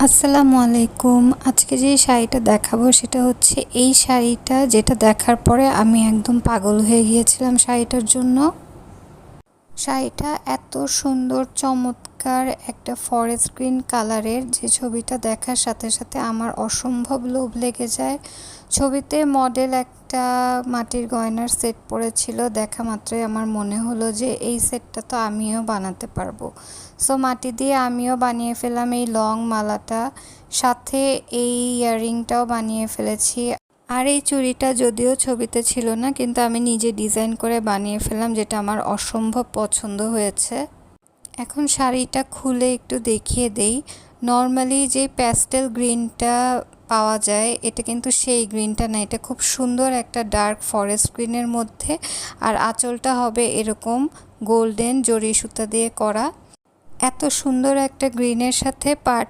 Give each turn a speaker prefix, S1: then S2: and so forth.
S1: আসসালামু আলাইকুম। আজকে যে শাড়িটা দেখাবো সেটা হচ্ছে এই শাড়িটা, যেটা দেখার পরে আমি একদম পাগল হয়ে গিয়েছিলাম শাড়িটার জন্য। শাড়িটা এত সুন্দর, চমৎকার একটা ফরেস্ট গ্রিন কালারের, যে ছবিটা দেখার সাথে সাথে আমার অসম্ভব লোভ লেগে যায়। ছবিতে মডেল একটা মাটির গয়নার সেট পরেছিল, দেখা মাত্রই আমার মনে হলো যে এই সেটটা তো আমিও বানাতে পারবো। সো মাটি দিয়ে আমিও বানিয়ে ফেললাম এই লং মালাটা, সাথে এই ইয়াররিংটাও বানিয়ে ফেলেছি। আর এই চুড়িটা যদিও ছবিতে ছিল না, কিন্তু আমি নিজে ডিজাইন করে বানিয়ে ফেললাম, যেটা আমার অসম্ভব পছন্দ হয়েছে। এখন শাড়িটা খুলে একটু দেখিয়ে দেই। নর্মালি যে প্যাস্টেল গ্রিনটা পাওয়া যায়, এটা কিন্তু সেই গ্রিনটা না, এটা খুব সুন্দর একটা ডার্ক ফরেস্ট গ্রিনের মধ্যে। আর আঁচলটা হবে এরকম গোল্ডেন জরি সুতা দিয়ে করা। এত সুন্দর একটা গ্রিনের সাথে পার্ট